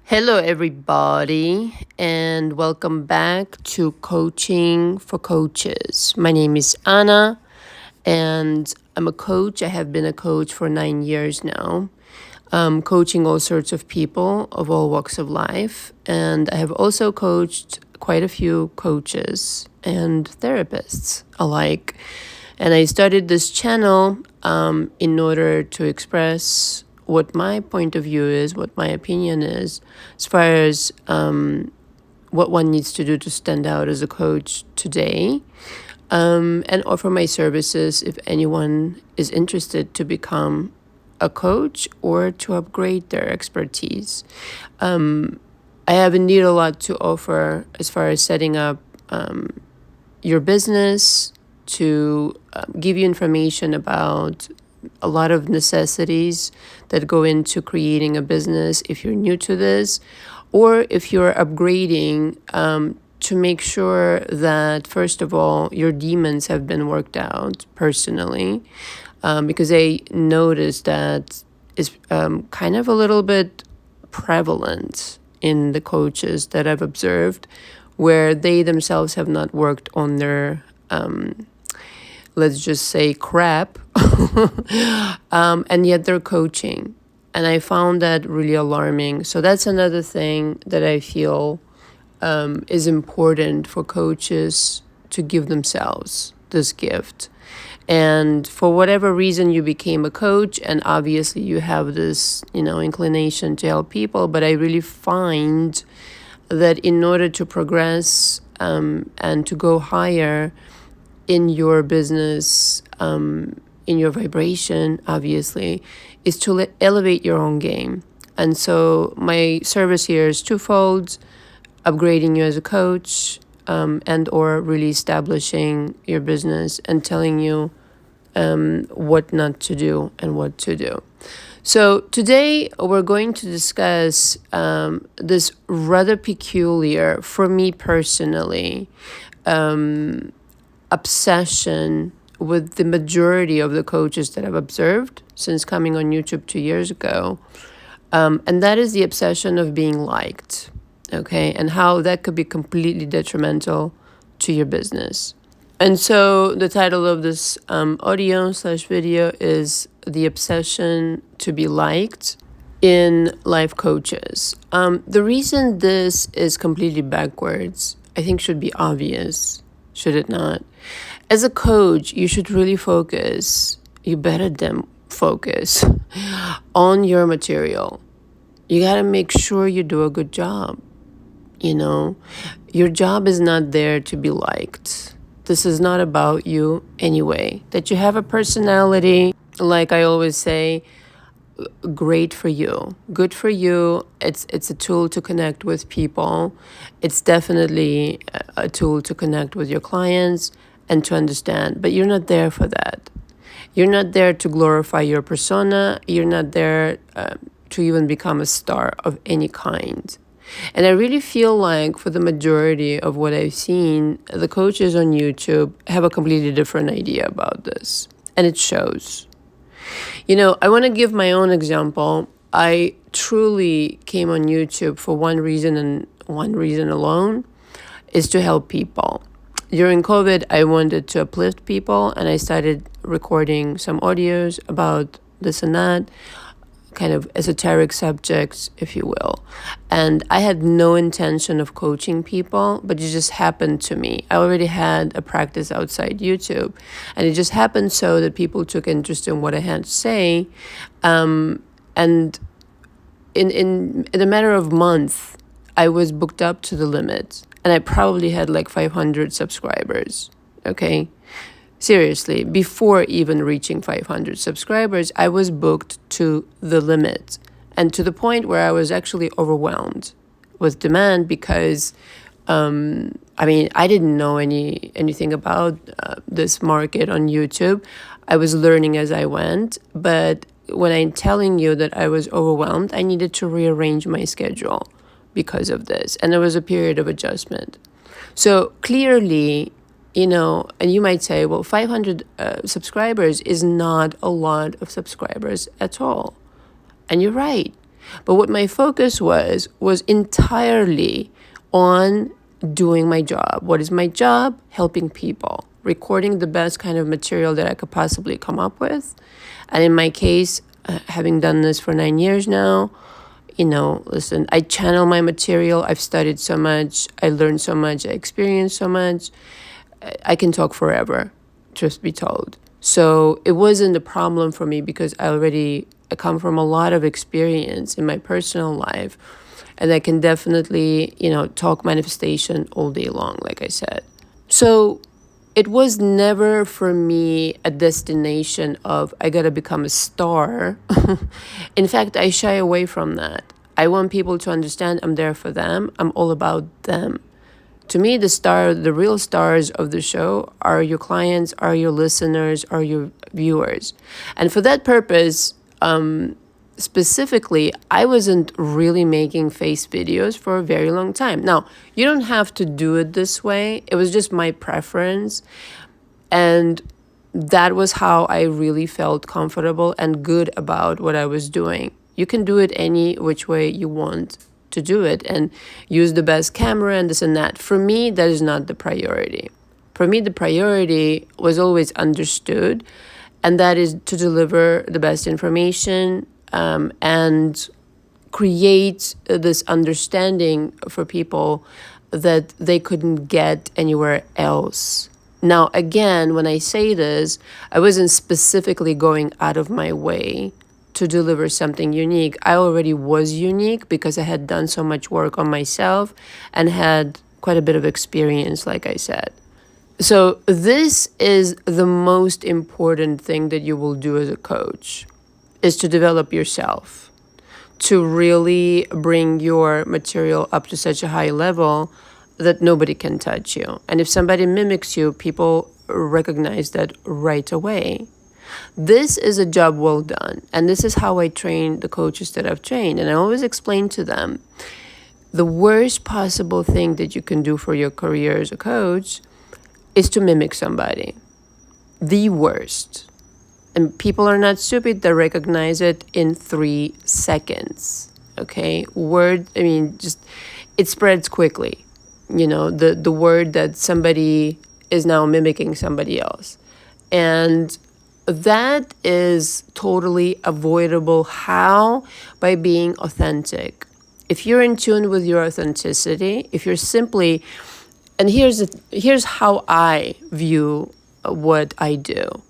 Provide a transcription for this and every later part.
Hello, everybody, and welcome back to Coaching for Coaches. My name is Anna, and I'm a coach. I have been a coach for 9 years now, coaching all sorts of people of all walks of life. And I have also coached quite a few coaches and therapists alike. And I started this channel in order to express what my point of view is, what my opinion is, as far as what one needs to do to stand out as a coach today, and offer my services if anyone is interested to become a coach or to upgrade their expertise. I have indeed a lot to offer as far as setting up your business, to give you information about a lot of necessities that go into creating a business if you're new to this, or if you're upgrading, to make sure that, first of all, your demons have been worked out personally, because I noticed that is kind of a little bit prevalent in the coaches that I've observed, where they themselves have not worked on their let's just say crap, and yet they're coaching. And I found that really alarming. So that's another thing that I feel is important for coaches to give themselves this gift. And for whatever reason you became a coach, and obviously you have this, inclination to help people, but I really find that in order to progress and to go higher in your business, in your vibration, obviously, is to elevate your own game. And so my service here is twofold: upgrading you as a coach, and or really establishing your business and telling you what not to do and what to do. So today we're going to discuss this rather peculiar, for me personally, obsession with the majority of the coaches that I've observed since coming on YouTube 2 years ago. And that is the obsession of being liked, okay? And how that could be completely detrimental to your business. And so the title of this audio/video is The Obsession to Be Liked in Life Coaches. The reason this is completely backwards, I think, should be obvious, should it not? As a coach, you should really focus, you better damn focus on your material. You got to make sure you do a good job. Your job is not there to be liked. This is not about you anyway. That you have a personality, like I always say, great for you, good for you. It's a tool to connect with people. It's definitely a tool to connect with your clients and to understand, but you're not there for that. You're not there to glorify your persona. You're not there to even become a star of any kind. And I really feel like for the majority of what I've seen, the coaches on YouTube have a completely different idea about this, and it shows. I want to give my own example. I truly came on YouTube for one reason and one reason alone, is to help people. During COVID, I wanted to uplift people, and I started recording some audios about this and that, kind of esoteric subjects, if you will. And I had no intention of coaching people, but it just happened to me. I already had a practice outside YouTube, and it just happened so that people took interest in what I had to say. And in a matter of months, I was booked up to the limit, and I probably had like 500 subscribers, okay? Seriously, before even reaching 500 subscribers, I was booked to the limit, and to the point where I was actually overwhelmed with demand because, I didn't know anything about this market on YouTube. I was learning as I went, but when I'm telling you that I was overwhelmed, I needed to rearrange my schedule because of this, and there was a period of adjustment. So clearly, and you might say, well, 500 subscribers is not a lot of subscribers at all. And you're right. But what my focus was entirely on doing my job. What is my job? Helping people, recording the best kind of material that I could possibly come up with. And in my case, having done this for 9 years now, listen, I channel my material. I've studied so much. I learned so much. I experienced so much. I can talk forever, truth be told. So it wasn't a problem for me because I come from a lot of experience in my personal life. And I can definitely, talk manifestation all day long, like I said. So it was never for me a destination of I gotta become a star. In fact, I shy away from that. I want people to understand I'm there for them. I'm all about them. To me, the real stars of the show are your clients, are your listeners, are your viewers. And for that purpose, specifically, I wasn't really making face videos for a very long time. Now, you don't have to do it this way. It was just my preference. And that was how I really felt comfortable and good about what I was doing. You can do it any which way you want to do it and use the best camera and this and that. For me, that is not the priority. For me, the priority was always understood, and that is to deliver the best information and create this understanding for people that they couldn't get anywhere else. Now, again, when I say this, I wasn't specifically going out of my way to deliver something unique. I already was unique because I had done so much work on myself and had quite a bit of experience, like I said. So this is the most important thing that you will do as a coach, is to develop yourself, to really bring your material up to such a high level that nobody can touch you. And if somebody mimics you, people recognize that right away. This is a job well done. And this is how I train the coaches that I've trained. And I always explain to them, the worst possible thing that you can do for your career as a coach is to mimic somebody. The worst. And people are not stupid. They recognize it in 3 seconds. Okay? It spreads quickly. The word that somebody is now mimicking somebody else. And that is totally avoidable. How? By being authentic. If you're in tune with your authenticity, if you're simply, and here's how I view what I do.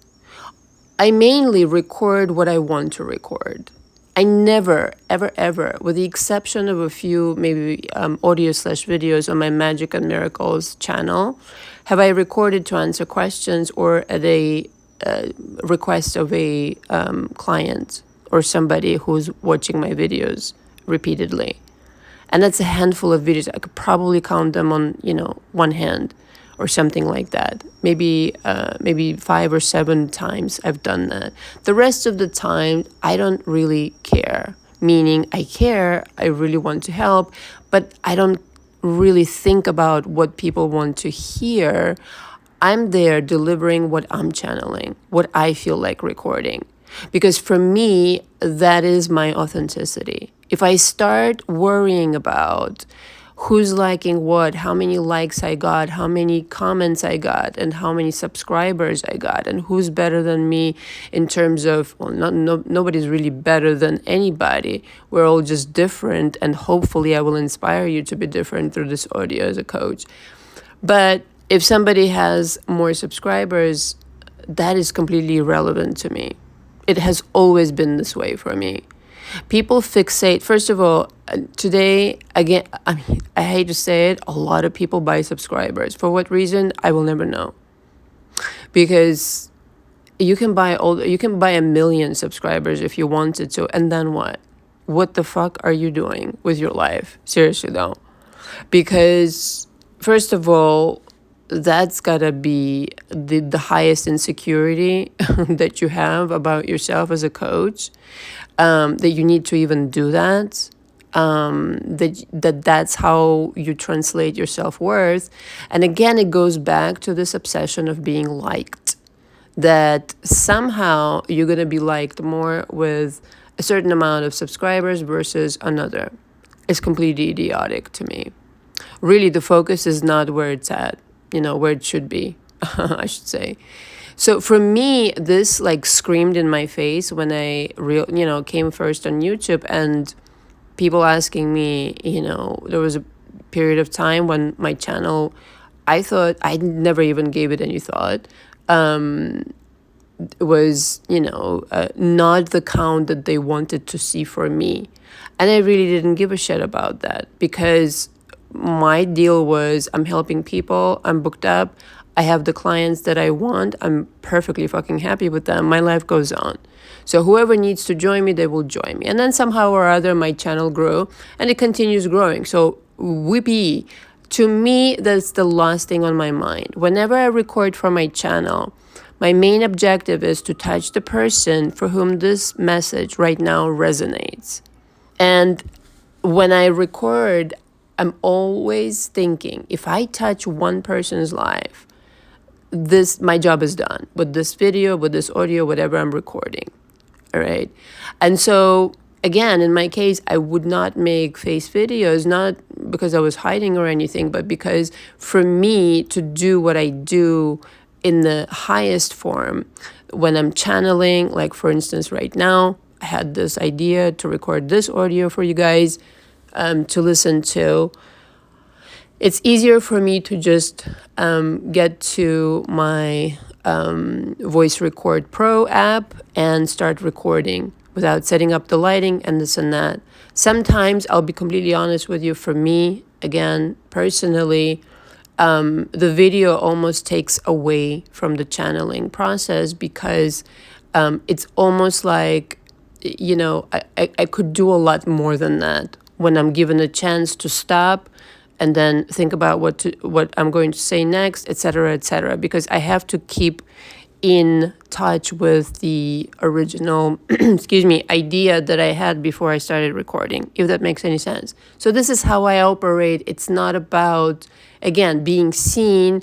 I mainly record what I want to record. I never, ever, ever, with the exception of a few maybe audio/videos on my Magic and Miracles channel, have I recorded to answer questions or at a request of a client or somebody who's watching my videos repeatedly. And that's a handful of videos. I could probably count them on, one hand or something like that. Maybe 5 or 7 times I've done that. The rest of the time, I don't really care. Meaning I care, I really want to help, but I don't really think about what people want to hear. I'm there delivering what I'm channeling, what I feel like recording. Because for me, that is my authenticity. If I start worrying about who's liking what, how many likes I got, how many comments I got, and how many subscribers I got, and who's better than me in terms of, nobody's really better than anybody. We're all just different, and hopefully I will inspire you to be different through this audio as a coach. But if somebody has more subscribers, that is completely irrelevant to me. It has always been this way for me. People fixate. First of all, today, again, I hate to say it, a lot of people buy subscribers. For what reason? I will never know. Because you can buy 1 million subscribers if you wanted to, and then what? What the fuck are you doing with your life? Seriously though. Because first of all, that's gotta be the highest insecurity that you have about yourself as a coach, that you need to even do that, that's how you translate your self-worth. And again, it goes back to this obsession of being liked, that somehow you're gonna be liked more with a certain amount of subscribers versus another. It's completely idiotic to me. Really, the focus is not where it's at, where it should be, I should say. So for me, this like screamed in my face when I came first on YouTube, and people asking me, there was a period of time when my channel, I thought I never even gave it any thought. Was not the count that they wanted to see for me, and I really didn't give a shit about that, because my deal was I'm helping people, I'm booked up, I have the clients that I want, I'm perfectly fucking happy with them, my life goes on. So whoever needs to join me, they will join me. And then somehow or other my channel grew, and it continues growing. So whippy. To me, that's the last thing on my mind. Whenever I record for my channel, my main objective is to touch the person for whom this message right now resonates. And when I record, I'm always thinking, if I touch one person's life, my job is done with this video, with this audio, whatever I'm recording. All right. And so again, in my case, I would not make face videos, not because I was hiding or anything, but because for me to do what I do in the highest form, when I'm channeling, like for instance, right now, I had this idea to record this audio for you guys to listen to. It's easier for me to just get to my Voice Record Pro app and start recording without setting up the lighting and this and that. Sometimes, I'll be completely honest with you, for me, again, personally, the video almost takes away from the channeling process, because it's almost like, I could do a lot more than that when I'm given a chance to stop and then think about what I'm going to say next, etc., because I have to keep in touch with the original, idea that I had before I started recording, if that makes any sense. So this is how I operate. It's not about, again, being seen.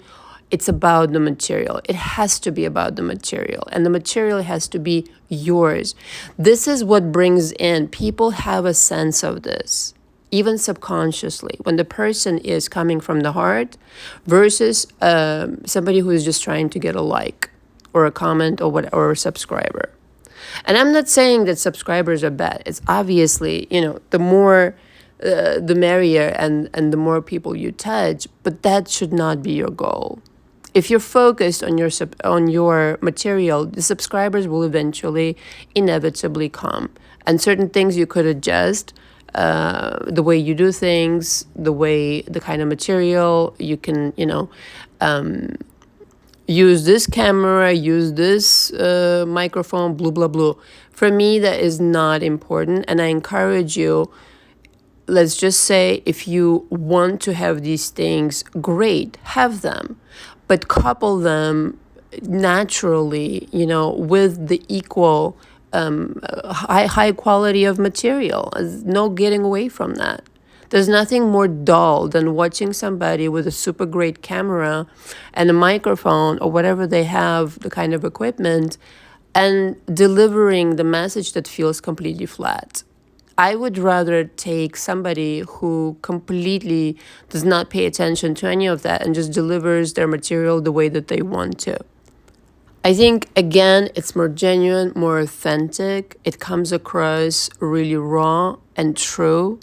It's about the material. It has to be about the material, and the material has to be yours. This is what brings in, people have a sense of this, even subconsciously, when the person is coming from the heart versus somebody who is just trying to get a like or a comment or a subscriber. And I'm not saying that subscribers are bad. It's obviously, the more the merrier, and the more people you touch, but that should not be your goal. If you're focused on your material, the subscribers will eventually, inevitably come. And certain things you could adjust, the way you do things, the kind of material you can, use this camera, use this microphone, blah, blah, blah. For me, that is not important. And I encourage you, let's just say, if you want to have these things, great, have them. But couple them naturally, with the equal high quality of material. No getting away from that. There's nothing more dull than watching somebody with a super great camera and a microphone or whatever they have, the kind of equipment, and delivering the message that feels completely flat. I would rather take somebody who completely does not pay attention to any of that and just delivers their material the way that they want to. I think, again, it's more genuine, more authentic. It comes across really raw and true.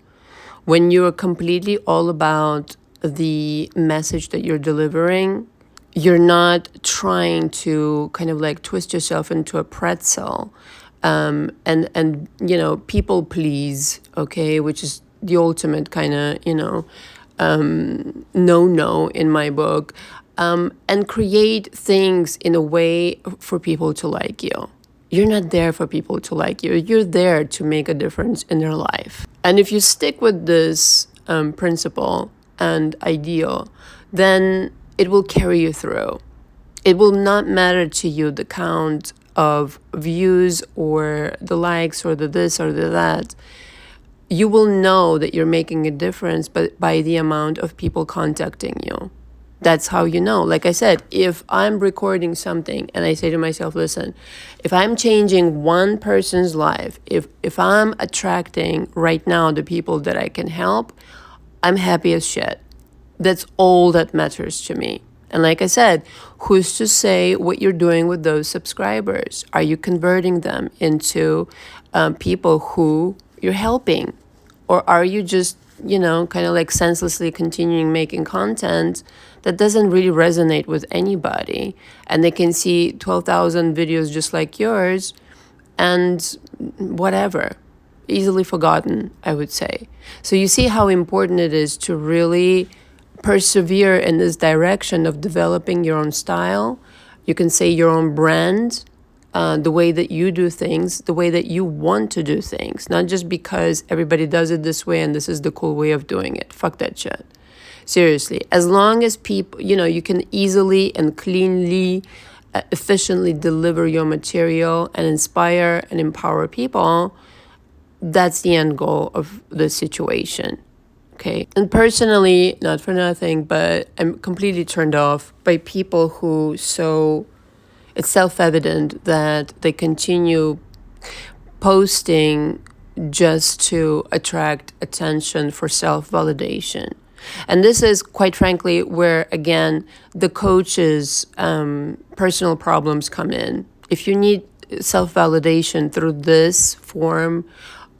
When you're completely all about the message that you're delivering, you're not trying to kind of like twist yourself into a pretzel and people please, okay, which is the ultimate kind of, no in my book, and create things in a way for people to like you. You're not there for people to like you. You're there to make a difference in their life. And if you stick with this principle and ideal, then it will carry you through. It will not matter to you the count of views or the likes or the this or the that. You will know that you're making a difference by the amount of people contacting you. That's how you know. Like I said, if I'm recording something and I say to myself, listen, if I'm changing one person's life, if I'm attracting right now the people that I can help, I'm happy as shit. That's all that matters to me. And like I said, who's to say what you're doing with those subscribers? Are you converting them into people who you're helping? Or are you just, kind of like senselessly continuing making content that doesn't really resonate with anybody? And they can see 12,000 videos just like yours and whatever, easily forgotten, I would say. So you see how important it is to really persevere in this direction of developing your own style. You can say your own brand, the way that you do things, the way that you want to do things, not just because everybody does it this way and this is the cool way of doing it. Fuck that shit. Seriously, as long as people, you can easily and cleanly, efficiently deliver your material and inspire and empower people, that's the end goal of the situation. Okay. And personally, not for nothing, but I'm completely turned off by people who it's self-evident that they continue posting just to attract attention for self-validation. And this is, quite frankly, where, again, the coach's personal problems come in. If you need self-validation through this form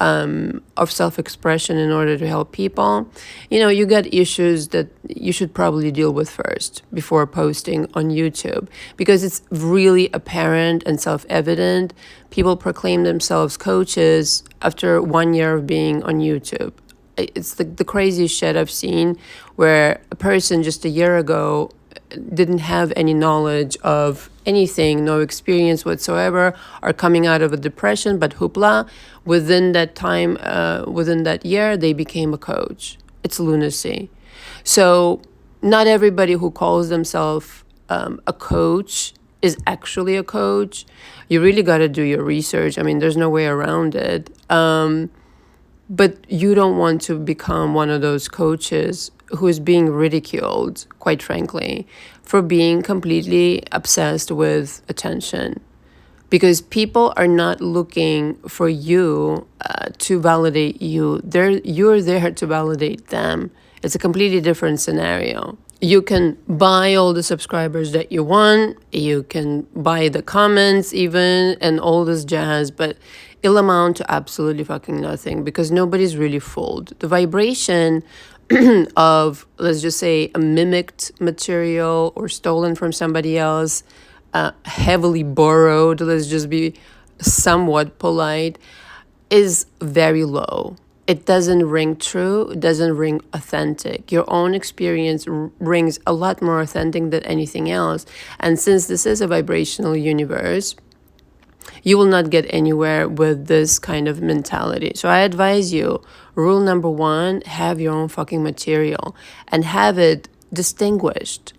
of self-expression in order to help people, you got issues that you should probably deal with first before posting on YouTube, because it's really apparent and self-evident. People proclaim themselves coaches after 1 year of being on YouTube. It's the craziest shit I've seen, where a person just a year ago didn't have any knowledge of anything, no experience whatsoever, are coming out of a depression, but hoopla, within that time, within that year, they became a coach. It's lunacy. So not everybody who calls themselves a coach is actually a coach. You really got to do your research. I mean, there's no way around it. But you don't want to become one of those coaches who is being ridiculed, quite frankly, for being completely obsessed with attention. Because people are not looking for you to validate you. You're there to validate them. It's a completely different scenario. You can buy all the subscribers that you want. You can buy the comments even and all this jazz, but it'll amount to absolutely fucking nothing, because nobody's really fooled. The vibration of, let's just say, a mimicked material or stolen from somebody else, heavily borrowed, let's just be somewhat polite, is very low. It doesn't ring true. It doesn't ring authentic. Your own experience rings a lot more authentic than anything else. And since this is a vibrational universe, you will not get anywhere with this kind of mentality. So I advise you, rule number 1, have your own fucking material and have it distinguished,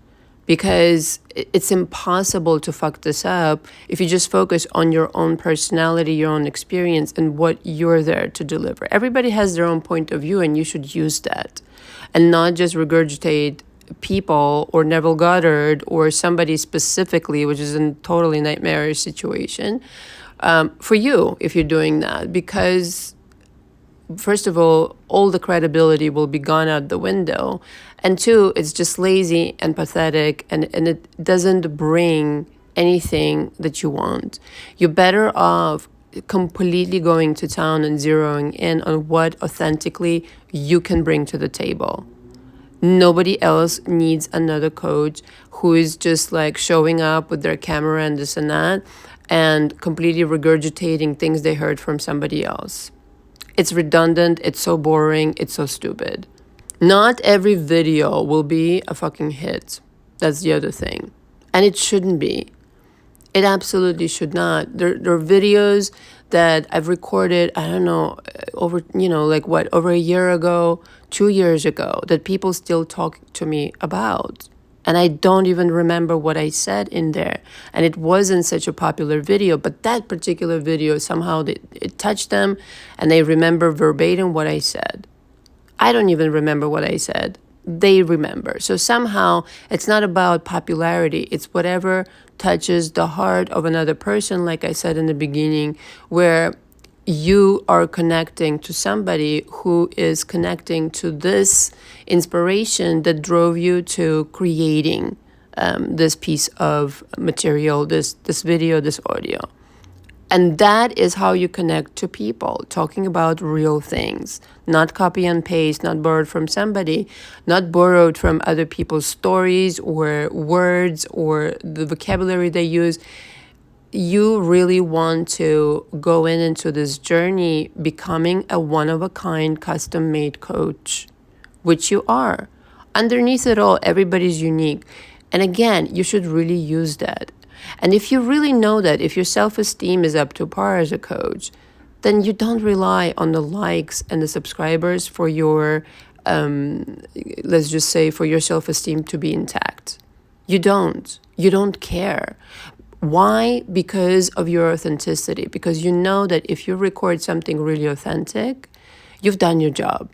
because it's impossible to fuck this up if you just focus on your own personality, your own experience, and what you're there to deliver. Everybody has their own point of view, and you should use that and not just regurgitate people or Neville Goddard or somebody specifically, which is a totally nightmarish situation for you if you're doing that, because first of all the credibility will be gone out the window, and 2, it's just lazy and pathetic, and it doesn't bring anything that you want. You're better off completely going to town and zeroing in on what authentically you can bring to the table. Nobody else needs another coach who is just like showing up with their camera and this and that and completely regurgitating things they heard from somebody else. It's redundant, it's so boring, it's so stupid. Not every video will be a fucking hit. That's the other thing. And it shouldn't be. It absolutely should not. There are videos that I've recorded, I don't know, over a year ago, 2 years ago, that people still talk to me about. And I don't even remember what I said in there. And it wasn't such a popular video, but that particular video, somehow it touched them and they remember verbatim what I said. I don't even remember what I said, they remember. So somehow it's not about popularity. It's whatever touches the heart of another person, like I said in the beginning, where you are connecting to somebody who is connecting to this inspiration that drove you to creating this piece of material, this video, this audio. And that is how you connect to people, talking about real things, not copy and paste, not borrowed from somebody, not borrowed from other people's stories or words or the vocabulary they use. You really want to go into this journey becoming a one-of-a-kind, custom-made coach, which you are. Underneath it all, everybody's unique. And again, you should really use that. And if you really know that, if your self-esteem is up to par as a coach, then you don't rely on the likes and the subscribers for your, let's just say, for your self-esteem to be intact. You don't. You don't care. Why? Because of your authenticity. Because you know that if you record something really authentic, you've done your job.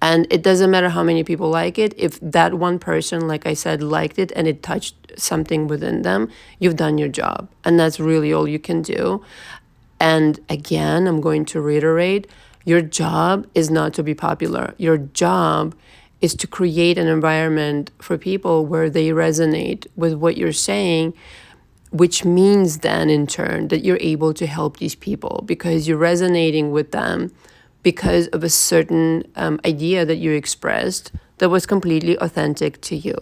And it doesn't matter how many people like it. If that one person, like I said, liked it and it touched something within them, you've done your job. And that's really all you can do. And again, I'm going to reiterate, your job is not to be popular. Your job is to create an environment for people where they resonate with what you're saying, which means then in turn that you're able to help these people because you're resonating with them because of a certain idea that you expressed that was completely authentic to you.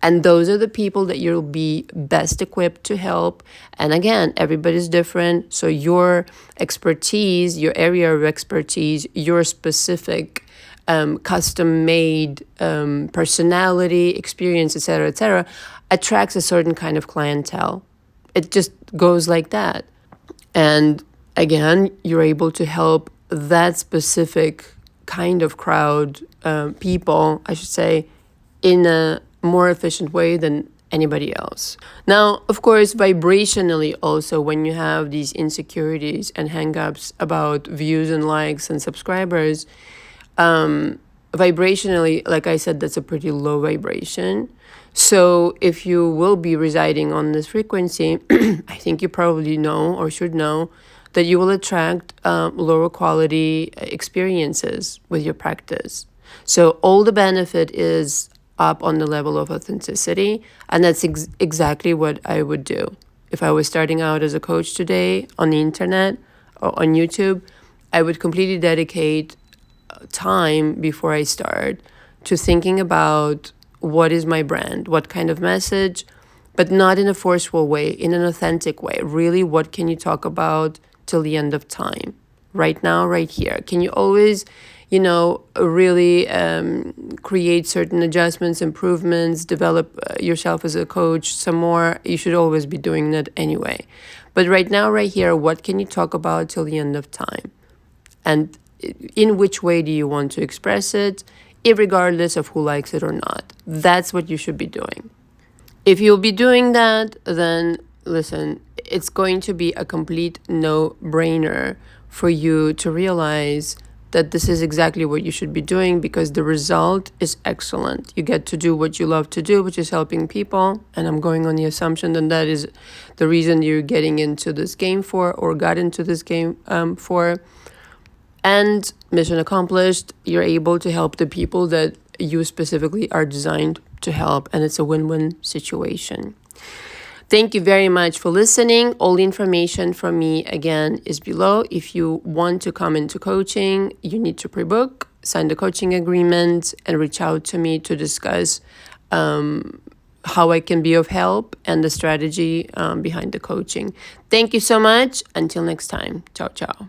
And those are the people that you'll be best equipped to help. And again, everybody's different. So your expertise, your area of expertise, your specific custom-made personality, experience, etc., attracts a certain kind of clientele. It just goes like that. And again, you're able to help that specific kind of crowd, people, I should say, in a more efficient way than anybody else. Now, of course, vibrationally also, when you have these insecurities and hang-ups about views and likes and subscribers, vibrationally, like I said, that's a pretty low vibration. So if you will be residing on this frequency, I think you probably know or should know that you will attract lower quality experiences with your practice. So all the benefit is up on the level of authenticity, and that's exactly what I would do. If I was starting out as a coach today on the internet or on YouTube, I would completely dedicate time before I start to thinking about what is my brand, what kind of message, but not in a forceful way, in an authentic way. Really, what can you talk about till the end of time? Right now, right here. Can you always, really create certain adjustments, improvements, develop yourself as a coach some more? You should always be doing that anyway. But right now, right here, what can you talk about till the end of time? And in which way do you want to express it, irregardless of who likes it or not? That's what you should be doing. If you'll be doing that, then listen, it's going to be a complete no-brainer for you to realize that this is exactly what you should be doing because the result is excellent. You get to do what you love to do, which is helping people. And I'm going on the assumption that that is the reason you're getting into this game for or got into this game for. And mission accomplished, you're able to help the people that you specifically are designed to help. And it's a win-win situation. Thank you very much for listening. All the information from me, again, is below. If you want to come into coaching, you need to pre-book, sign the coaching agreement, and reach out to me to discuss how I can be of help and the strategy behind the coaching. Thank you so much. Until next time. Ciao, ciao.